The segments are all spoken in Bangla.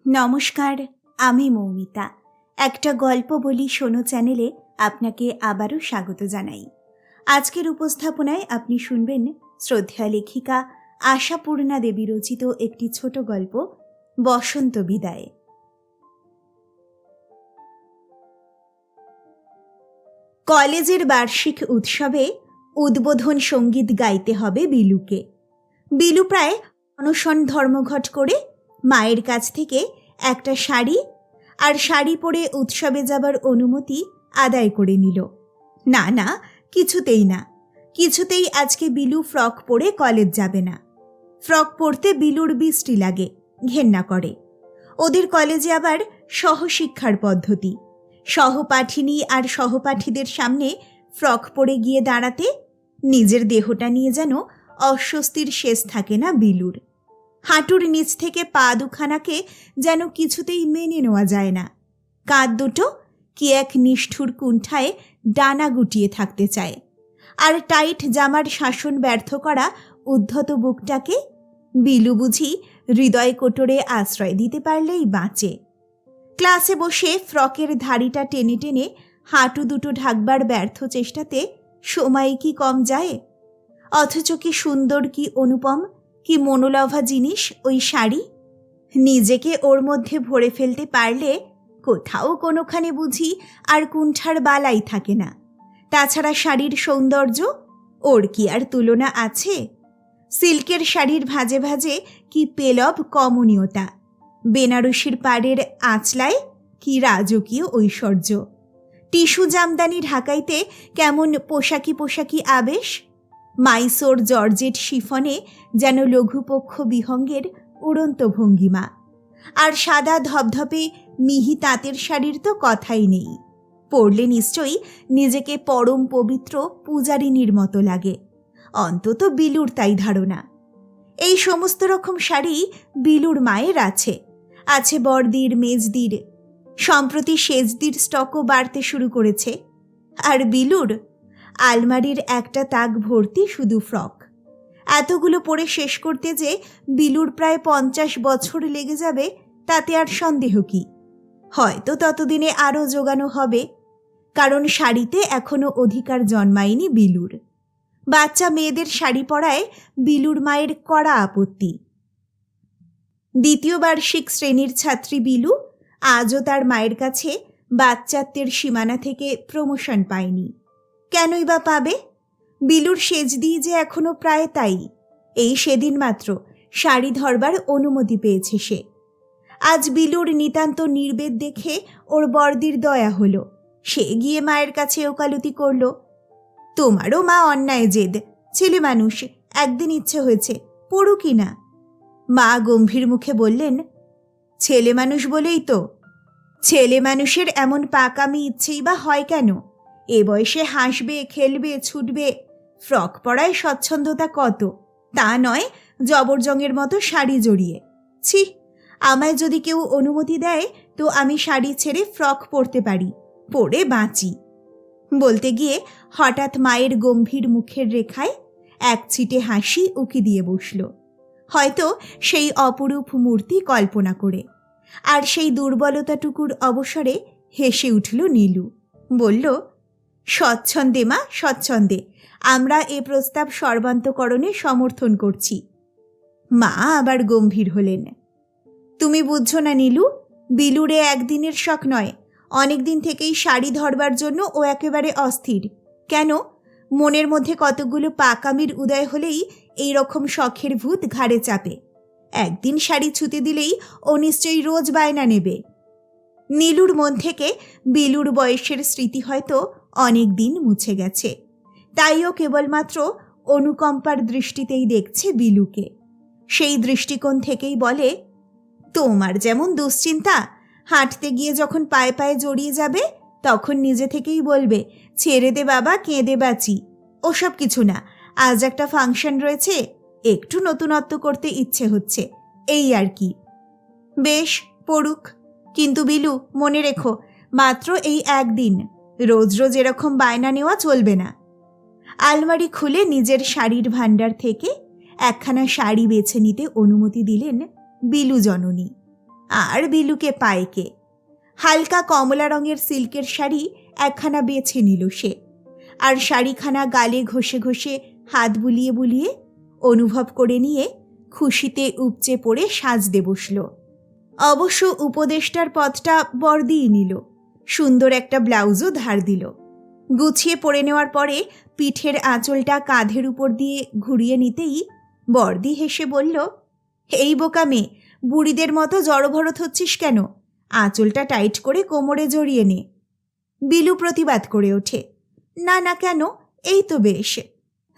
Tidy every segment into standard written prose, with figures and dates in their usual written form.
নমস্কার, আমি মৌমিতা। একটা গল্প বলি শোনো চ্যানেলে আপনাকে আবারও স্বাগত জানাই। আজকের উপস্থাপনায় আপনি শুনবেন শ্রদ্ধেয়া লেখিকা আশাপূর্ণা দেবী রচিত একটি ছোট গল্প, বসন্ত বিদায়। কলেজের বার্ষিক উৎসবে উদ্বোধন সঙ্গীত গাইতে হবে বিলুকে। বিলু প্রায় অনশন ধর্মঘট করে মায়ের কাছ থেকে একটা শাড়ি আর শাড়ি পরে উৎসবে যাবার অনুমতি আদায় করে নিল। না, কিছুতেই আজকে বিলু ফ্রক পরে কলেজ যাবে না। ফ্রক পরতে বিলুর বৃষ্টি লাগে, ঘেন্না করে। ওদের কলেজে আবার সহশিক্ষার পদ্ধতি। সহপাঠিনী আর সহপাঠীদের সামনে ফ্রক পরে গিয়ে দাঁড়াতে নিজের দেহটা নিয়ে যেন অস্বস্তির শেষ থাকে না বিলুর। হাঁটুর নিচ থেকে পা দুখানাকে যেন কিছুতেই মেনে নেওয়া যায় না। কাঁধ দুটো কি এক নিষ্ঠুর কুণ্ঠায় ডানা গুটিয়ে থাকতে চায়। আর টাইট জামার শাসন ব্যর্থ করা উদ্ধত বুকটাকে বিলু বুঝি হৃদয় কোটরে আশ্রয় দিতে পারলেই বাঁচে। ক্লাসে বসে ফ্রকের ধাড়িটা টেনে টেনে হাঁটু দুটো ঢাকবার ব্যর্থ চেষ্টাতে সময় কি কম যায়? অথচ কি সুন্দর, কি অনুপম, কি মনোলভা জিনিস ওই শাড়ি। নিজেকে ওর মধ্যে ভরে ফেলতে পারলে কোথাও কোনোখানে বুঝি আর কুণ্ঠার বালাই থাকে না। তাছাড়া শাড়ির সৌন্দর্য ওর কি আর তুলনা আছে? সিল্কের শাড়ির ভাজে ভাজে কি পেলব কমনীয়তা, বেনারসির পাড়ের আঁচলায় কি রাজকীয় ঐশ্বর্য, টিস্যু জামদানি ঢাকাইতে কেমন পোশাকি পোশাকি আবেশ, মাইসোর জর্জেট শিফনে যেন লঘুপক্ষ বিহঙ্গের উড়ন্ত ভঙ্গিমা। আর সাদা ধপধপে মিহি তাঁতের শাড়ির তো কথাই নেই। পরলে নিশ্চয়ই নিজেকে পরম পবিত্র পূজারিনীর মতো লাগে। অন্তত বিলুর তাই ধারণা। এই সমস্ত রকম শাড়ি বিলুর মায়ের আছে বড়দির, মেজদির, সম্প্রতি সেজদির স্টকও বাড়তে শুরু করেছে। আর বিলুর আলমারির একটা তাক ভর্তি শুধু ফ্রক। এতগুলো পরে শেষ করতে যে বিলুর প্রায় 50 বছর লেগে যাবে তাতে আর সন্দেহ কি? হয়তো ততদিনে আরও জোগানো হবে, কারণ শাড়িতে এখনো অধিকার জন্মায়নি বিলুর। বাচ্চা মেয়েদের শাড়ি পরায় বিলুর মায়ের কড়া আপত্তি। দ্বিতীয় বার্ষিক শ্রেণীর ছাত্রী বিলু আজও তার মায়ের কাছে বাচ্চাত্বের সীমানা থেকে প্রমোশন পায়নি। কেনই বা পাবে? বিলুর সেজদি যে এখনো প্রায় তাই। এই সেদিন মাত্র শাড়ি ধরবার অনুমতি পেয়েছে সে। আজ বিলুর নিতান্ত নির্বেদ দেখে ওর বড়দির দয়া হলো। সে গিয়ে মায়ের কাছে ওকালতি করল, তোমারও মা অন্যায় জেদ, ছেলে মানুষ, একদিন ইচ্ছে হয়েছে, পড়ুকি না। মা গম্ভীর মুখে বললেন, ছেলে মানুষ বলেই তো। ছেলে মানুষের এমন পাকামি ইচ্ছেই বা হয় কেন? এ বয়সে হাসবে, খেলবে, ছুটবে, ফ্রক পরায় স্বচ্ছন্দতা কত, তা নয় জবরজংয়ের মতো শাড়ি জড়িয়ে। ছি, আমায় যদি কেউ অনুমতি দেয় তো আমি শাড়ি ছেড়ে ফ্রক পরতে পারি, পরে বাঁচি। বলতে গিয়ে হঠাৎ মায়ের গম্ভীর মুখের রেখায় এক ছিটে হাসি উকি দিয়ে বসল, হয়তো সেই অপরূপ মূর্তি কল্পনা করে। আর সেই দুর্বলতাটুকুর অবসরে হেসে উঠল নীলু। বলল, স্বচ্ছন্দে মা, স্বচ্ছন্দে, আমরা এ প্রস্তাব সর্বান্তকরণে সমর্থন করছি। মা আবার গম্ভীর হলেন। তুমি বুঝছো না নীলু, বিলুরে একদিনের শখ নয়, অনেক দিন থেকেই শাড়ি ধরবার জন্য ও একেবারে অস্থির। কেন? মনের মধ্যে কতগুলো পাকামির উদয় হলেই এই রকম শখের ভূত ঘাড়ে চাপে। একদিন শাড়ি ছুতে দিলেই ও নিশ্চয়ই রোজ বায়না নেবে। নীলুর মন থেকে বিলুর বয়সের স্মৃতি হয়তো অনেক দিন মুছে গেছে, তাইও কেবলমাত্র অনুকম্পার দৃষ্টিতেই দেখছে বিলুকে। সেই দৃষ্টিকোণ থেকেই বলে, তোমার যেমন দুশ্চিন্তা, হাঁটতে গিয়ে যখন পায়ে পায়ে জড়িয়ে যাবে তখন নিজে থেকেই বলবে, ছেড়ে দে বাবা, কেঁদে বাঁচি। ওসব কিছু না, আজ একটা ফাংশন রয়েছে, একটু নতুনত্ব করতে ইচ্ছে হচ্ছে, এই আর কি। বেশ, পড়ুক, কিন্তু বিলু মনে রেখো, মাত্র এই একদিন, রোজ রোজ এরকম বায়না নেওয়া চলবে না। আলমারি খুলে নিজের শাড়ির ভাণ্ডার থেকে একখানা শাড়ি বেছে নিতে অনুমতি দিলেন বিলু জননী। আর বিলুকে পায় কে? হালকা কমলা রঙের সিল্কের শাড়ি একখানা বেছে নিল সে, আর শাড়িখানা গালে ঘষে ঘষে হাত বুলিয়ে বুলিয়ে অনুভব করে নিয়ে খুশিতে উপচে পড়ে সাজতে বসল। অবশ্য উপদেষ্টার পদটা বর্দিই নিল, সুন্দর একটা ব্লাউজও ধার দিল। গুছিয়ে পরে নেওয়ার পরে পিঠের আঁচলটা কাঁধের উপর দিয়ে ঘুরিয়ে নিতেই বর্দি হেসে বলল, এই বোকা মেয়ে, বুড়িদের মতো জড়ভরত হচ্ছিস কেন? আঁচলটা টাইট করে কোমরে জড়িয়ে নে। বিলু প্রতিবাদ করে ওঠে, না না, কেন, এই তো বেশ।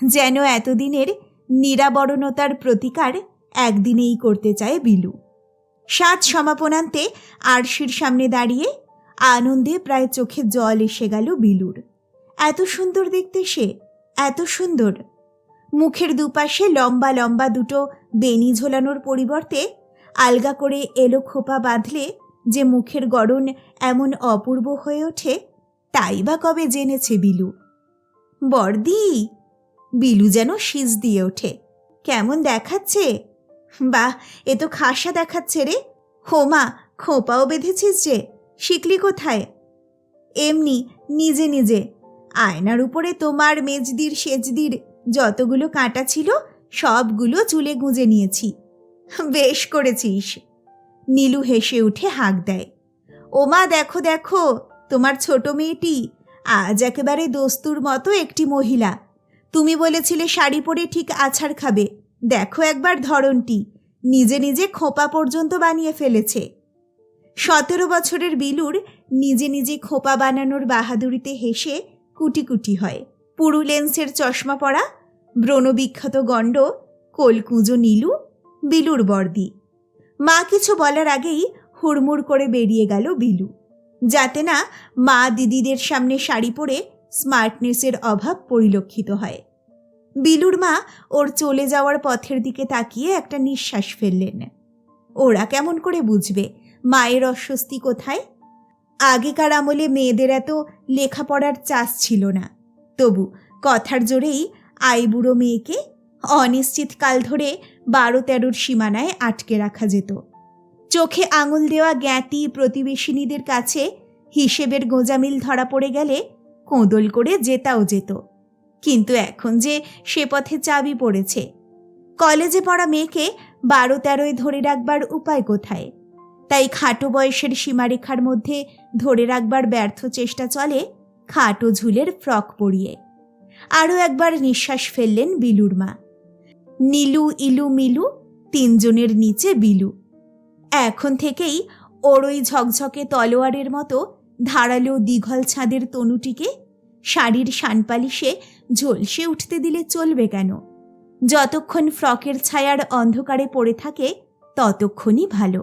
যেন এতদিনের নিরাবরণতার প্রতিকার একদিনেই করতে চায় বিলু। সাজ সমাপনান্তে আরশির সামনে দাঁড়িয়ে আনন্দে প্রায় চোখে জল এসে গেল বিলুর। এত সুন্দর দেখতে সে, এত সুন্দর। মুখের দুপাশে লম্বা লম্বা দুটো বেনি ঝোলানোর পরিবর্তে আলগা করে এলো খোপা বাঁধলে যে মুখের গড়ন এমন অপূর্ব হয়ে ওঠে, তাই বা কবে জেনেছে বিলু। বর্দি! বিলু যেন শীষ দিয়ে ওঠে। কেমন দেখাচ্ছে! বাহ, এ তো খাসা দেখাচ্ছে রে। হোমা, খোঁপাও বেঁধেছিস যে, শিখলি কোথায়? এমনি, নিজে নিজে। আয়নার উপরে তোমার মেজদির সেজদির যতগুলো কাঁটা ছিল সবগুলো চুলে গুঁজে নিয়েছি। বেশ করেছিস। নীলু হেসে উঠে হাঁক দেয়। ওমা, দেখো দেখো, তোমার ছোট মেয়েটি আজ একেবারে দস্তুর মতো একটি মহিলা। তুমি বলেছিলে শাড়ি পরে ঠিক আছাড় খাবে, দেখো একবার ধরনটি, নিজে নিজে খোঁপা পর্যন্ত বানিয়ে ফেলেছে। 17 বছরের বিলুর নিজে নিজে খোঁপা বানানোর বাহাদুরিতে হেসে কুটি কুটি হয়। পুরু লেন্সের চশমা পরা, ব্রণবিখ্যাত গণ্ড, কোলকুঁজো নীলু, বিলুর বর্দি। মা কিছু বলার আগেই হুড়মুড় করে বেরিয়ে গেল বিলু, যাতে না মা দিদিদের সামনে শাড়ি পরে স্মার্টনেসের অভাব পরিলক্ষিত হয়। বিলুর মা ওর চলে যাওয়ার পথের দিকে তাকিয়ে একটা নিঃশ্বাস ফেললেন। ওরা কেমন করে বুঝবে মায়ের অস্বস্তি কোথায়? আগেকার আমলে মেয়েদের এত লেখাপড়ার চাষ ছিল না, তবু কথার জোরেই আইবুড়ো মেয়েকে অনিশ্চিতকাল ধরে 12-13 সীমানায় আটকে রাখা যেত। চোখে আঙুল দেওয়া জ্ঞাতি প্রতিবেশিনীদের কাছে হিসেবের গোঁজামিল ধরা পড়ে গেলে কোঁদল করে জেতাও যেত। কিন্তু এখন যে সে পথে চাবি পড়েছে। কলেজে পড়া মেয়েকে 12-13 ধরে রাখবার উপায় কোথায়? তাই খাটো বয়সের সীমারেখার মধ্যে ধরে রাখবার ব্যর্থ চেষ্টা চলে খাটো ঝুলের ফ্রক পরিয়ে। আরও একবার নিঃশ্বাস ফেললেন বিলুর মা। নীলু, ইলু, মিলু, 3 জনের নিচে বিলু। এখন থেকেই ওর ওই ঝকঝকে তলোয়ারের মতো ধারালো দীঘল ছাদের তনুটিকে শাড়ির শানপালিশে ঝলসে উঠতে দিলে চলবে কেন? যতক্ষণ ফ্রকের ছায়ার অন্ধকারে পড়ে থাকে ততক্ষণই ভালো।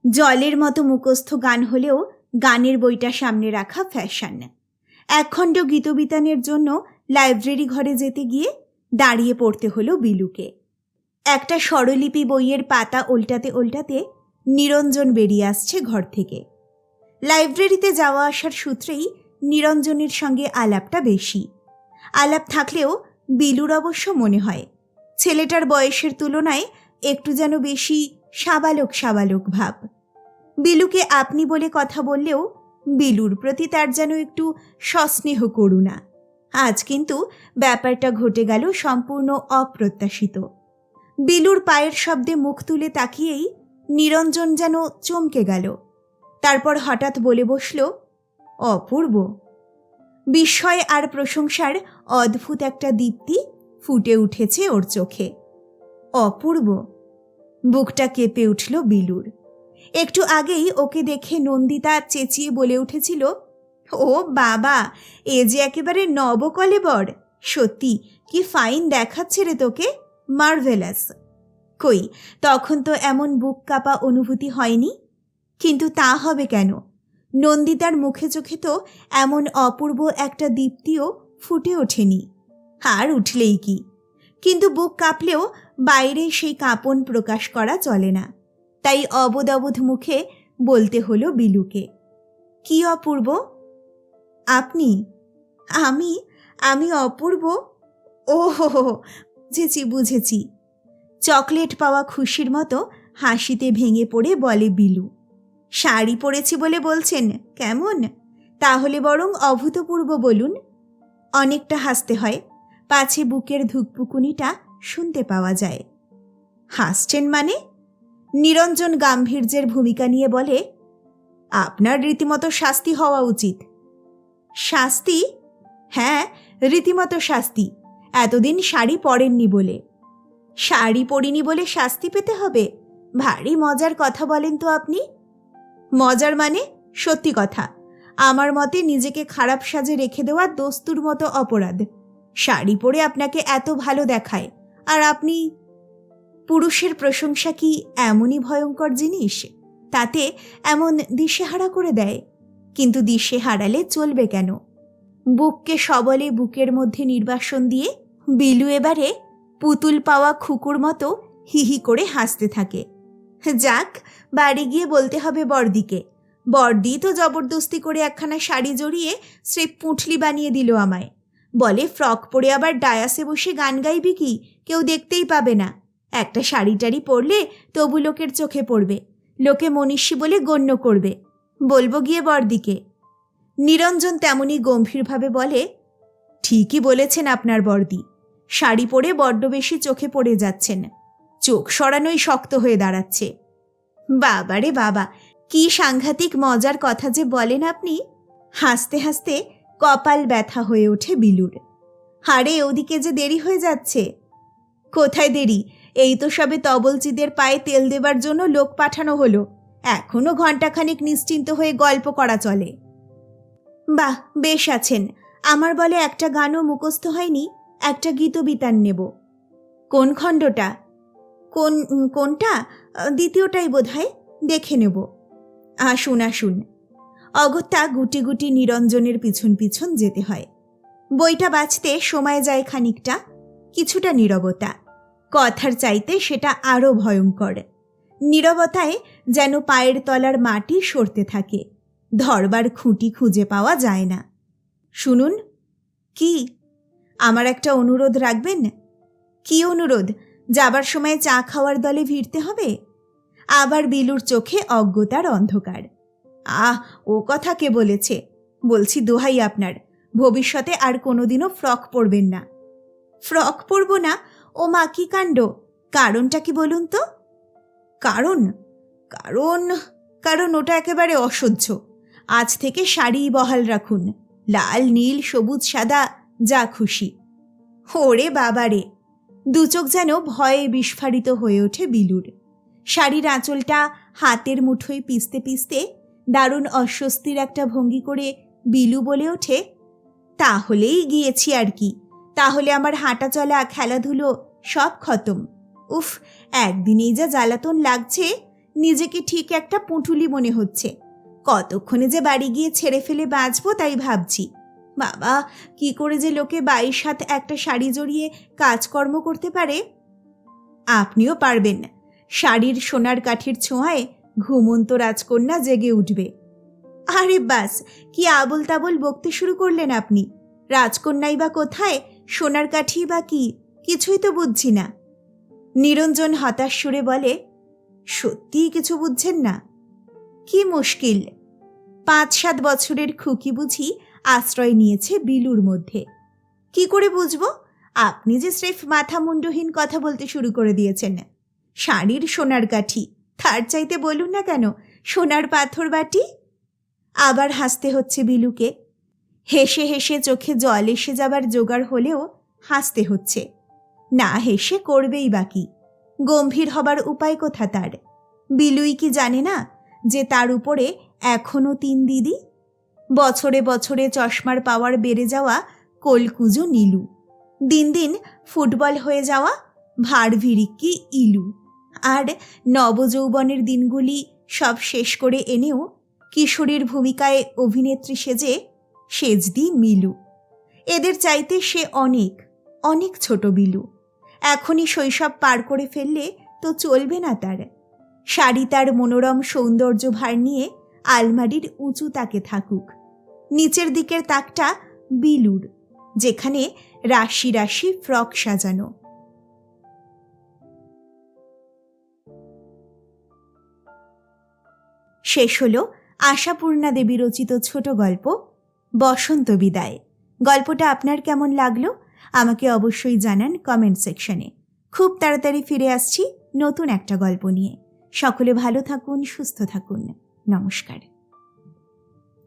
জলের মতো মুখস্থ গান হলেও গানের বইটা সামনে রাখা ফ্যাশন। একখণ্ড গীতবিতানের জন্য লাইব্রেরি ঘরে যেতে গিয়ে দাঁড়িয়ে পড়তে হলো বিলুকে। একটা স্বরলিপি বইয়ের পাতা উল্টাতে উল্টাতে নিরঞ্জন বেরিয়ে আসছে ঘর থেকে। লাইব্রেরিতে যাওয়া আসার সূত্রেই নিরঞ্জনের সঙ্গে আলাপটা বেশি। আলাপ থাকলেও বিলুর অবশ্য মনে হয় ছেলেটার বয়সের তুলনায় একটু যেন বেশি সাবালক সাবালক ভাব। বিলুকে আপনি বলে কথা বললেও বিলুর প্রতি তার যেন একটু সস্নেহ করুণা। আজ কিন্তু ব্যাপারটা ঘটে গেল সম্পূর্ণ অপ্রত্যাশিত। বিলুর পায়ের শব্দে মুখ তুলে তাকিয়েই নিরঞ্জন যেন চমকে গেল। তারপর হঠাৎ বলে বসল, অপূর্ব। বিস্ময় আর প্রশংসার অদ্ভুত একটা দীপ্তি ফুটে উঠেছে ওর চোখে। অপূর্ব! বুকটা কেঁপে উঠল বিলুর। একটু আগেই ওকে দেখে নন্দিতা চেঁচিয়ে বলে উঠেছিল, ও বাবা, এ যে একেবারে নবকলেবর, সত্যি কি ফাইন দেখাচ্ছে রে তোকে, মার্ভেলাস। কই, তখন তো এমন বুক কাঁপা অনুভূতি হয়নি। কিন্তু তা হবে কেন? নন্দিতার মুখে চোখে তো এমন অপূর্ব একটা দীপ্তিও ফুটে ওঠেনি। আর উঠলেই কি, কিন্তু বুক কাঁপলেও বাইরে সেই কাঁপন প্রকাশ করা চলে না। তাই অবোধ অবোধ মুখে বলতে হলো বিলুকে, কি অপূর্ব? আপনি? আমি অপূর্ব? ও হো, বুঝেছি বুঝেছি। চকলেট পাওয়া খুশির মতো হাসিতে ভেঙে পড়ে বলে বিলু। শাড়ি পরেছি বলে বলছেন কেমন? তাহলে বরং অভূতপূর্ব বলুন। অনেকটা হাসতে হয়, পাছে বুকের ধুকপুকুনিটা শুনতে পাওয়া যায়। হাসছেন মানে? নিরঞ্জন গাম্ভীর্যের ভূমিকা নিয়ে বলে, আপনার রীতিমতো শাস্তি হওয়া উচিত। শাস্তি? হ্যাঁ, রীতিমতো শাস্তি। এতদিন শাড়ি পরেননি বলে। শাড়ি পরিনি বলে শাস্তি পেতে হবে? ভারী মজার কথা বলেন তো আপনি। মজার মানে? সত্যি কথা। আমার মতে নিজেকে খারাপ সাজে রেখে দেওয়া দস্তুর মতো অপরাধ। শাড়ি পরে আপনাকে এত ভালো দেখায়, আর আপনি... পুরুষের প্রশংসা কি এমনই ভয়ঙ্কর জিনিস? তাতে এমন দিশেহারা করে দেয়। কিন্তু দিশে হারালে চলবে কেন? বুককে সবলে বুকের মধ্যে নির্বাসন দিয়ে বিলু এবারে পুতুল পাওয়া খুকুর মতো হিহি করে হাসতে থাকে। যাক, বাড়ি গিয়ে বলতে হবে বড়দিকে। বড়দি তো জবরদস্তি করে একখানা শাড়ি জড়িয়ে স্রেফ পুঁটলি বানিয়ে দিল আমায়। বলে ফ্রক পরে আবার ডায়াসে বসে গান গাইবি কি? কেউ দেখতেই পাবে না। একটা শাড়ি টাড়ি পরলে তবু লোকের চোখে পড়বে, লোকে মনীষী বলে গণ্য করবে। বলবো গিয়ে বড়দিকে। নিরঞ্জন তেমনি গম্ভীরভাবে বলে, ঠিকই বলেছেন আপনার বড়দি। শাড়ি পরে বড্ড বেশি চোখে পড়ে যাচ্ছেন। চোখ সরানোই শক্ত হয়ে দাঁড়াচ্ছে। বাবারে বাবা, কি সাংঘাতিক মজার কথা যে বলেন আপনি। হাসতে হাসতে কপাল ব্যথা হয়ে ওঠে বিলুর। হারে, ওদিকে যে দেরি হয়ে যাচ্ছে। কোথায় দেরি? এই তো সবে তবলচিদের পায়ে তেল দেবার জন্য লোক পাঠানো হলো। এখনো ঘণ্টাখানিক নিশ্চিন্ত হয়ে গল্প করা চলে। বাহ, বেশ আছেন। আমার বলে একটা গানও মুখস্থ হয়নি, একটা গীতবিতান নেব। কোন খণ্ডটা? কোনটা? দ্বিতীয়টাই বোধহয়, দেখে নেব। আসুন আসুন। অগত্যা গুটি গুটি নিরঞ্জনের পিছন পিছন যেতে হয়। বইটা বাঁচতে সময় যায় খানিকটা। কিছুটা নীরবতা, কথার চাইতে সেটা আরও ভয়ঙ্কর। নীরবতায় যেন পায়ের তলার মাটি সরতে থাকে, ধরবার খুঁটি খুঁজে পাওয়া যায় না। শুনুন। কি? আমার একটা অনুরোধ রাখবেন? কি অনুরোধ? যাবার সময় চা খাওয়ার দলে ভিড়তে হবে? আবার বিলুর চোখে অজ্ঞতার অন্ধকার। ও কথা কে বলেছে? বলছি দোহাই আপনার, ভবিষ্যতে আর কোনোদিনও ফ্রক পরবেন না। ফ্রক পরব না? ও মা, কি কাণ্ড! কারণটা কি বলুন তো? কারণ? কারণ কারণ ওটা একেবারে অসহ্য। আজ থেকে শাড়িই বহাল রাখুন, লাল, নীল, সবুজ, সাদা, যা খুশি। ওরে বাবারে! দুচোখ যেন ভয়ে বিস্ফারিত হয়ে ওঠে বিলুর। শাড়ির আঁচলটা হাতের মুঠোয় পিষতে পিষতে দারুণ অস্বস্তির একটা ভঙ্গি করে বিলু বলে ওঠে, তাহলেই গিয়েছি আর কি। তাহলে আমার হাঁটা চলা, খেলাধুলো সব খতম। উফ, একদিনেই যা জ্বালাতন লাগছে, নিজেকে ঠিক একটা পুঁটুলি মনে হচ্ছে। কতক্ষণে যে বাড়ি গিয়ে ছেড়ে ফেলে বাঁচবো তাই ভাবছি। বাবা, কি করে যে লোকে 22 হাত একটা শাড়ি জড়িয়ে কাজকর্ম করতে পারে। আপনিও পারবেন। শাড়ির সোনার কাঠির ছোঁয়ায় ঘুমন্ত রাজকন্যা জেগে উঠবে। আরে বাস, কি আবোল তাবোল বকতে শুরু করলেন আপনি। রাজকন্যাই বা কোথায়, সোনার কাঠি বা কি? কিছুই তো বুঝছি না। নিরঞ্জন হতাশ সুরে বলে, সত্যিই কিছু বুঝছেন না? কি মুশকিল! 5-7 বছরের খুকি বুঝি আশ্রয় নিয়েছে বিলুর মধ্যে। কি করে বুঝবো? আপনি যে স্রেফ মাথা মুন্ডহীন কথা বলতে শুরু করে দিয়েছেন। শাড়ির সোনার কাঠি, তার চাইতে বলুন না কেন সোনার পাথর বাটি। আবার হাসতে হচ্ছে বিলুকে। হেসে হেসে চোখে জল এসে যাবার জোগাড় হলেও হাসতে হচ্ছে। না হেসে করবেই বাকি। গম্ভীর হবার উপায় কোথা তার? বিলুই কি জানে না যে তার উপরে এখনো 3 দিদি? বছরে বছরে চশমার পাওয়ার বেড়ে যাওয়া কোলকুজো নীলু, দিন দিন ফুটবল হয়ে যাওয়া ভাড়ভিড়িক্কি ইলু, আর নবযৌবনের দিনগুলি সব শেষ করে এনেও কিশোরীর ভূমিকায় অভিনেত্রী সেজদি মিলু। এদের চাইতে সে অনেক অনেক ছোট বিলু। এখনই শৈশব পার করে ফেললে তো চলবে না তার। শাড়ি তার মনোরম সৌন্দর্য ভার নিয়ে আলমারির উঁচু তাকে থাকুক। নিচের দিকের তাকটা বিলুর, যেখানে রাশি রাশি ফ্রক সাজানো। শেষ হলো আশাপূর্ণা দেবী রচিত ছোট গল্প বসন্ত বিদায়। গল্পটা আপনার কেমন লাগলো আমাকে অবশ্যই জানান কমেন্ট সেকশনে। খুব তাড়াতাড়ি ফিরে আসছি নতুন একটা গল্প নিয়ে। সকলে ভালো থাকুন, সুস্থ থাকুন। নমস্কার।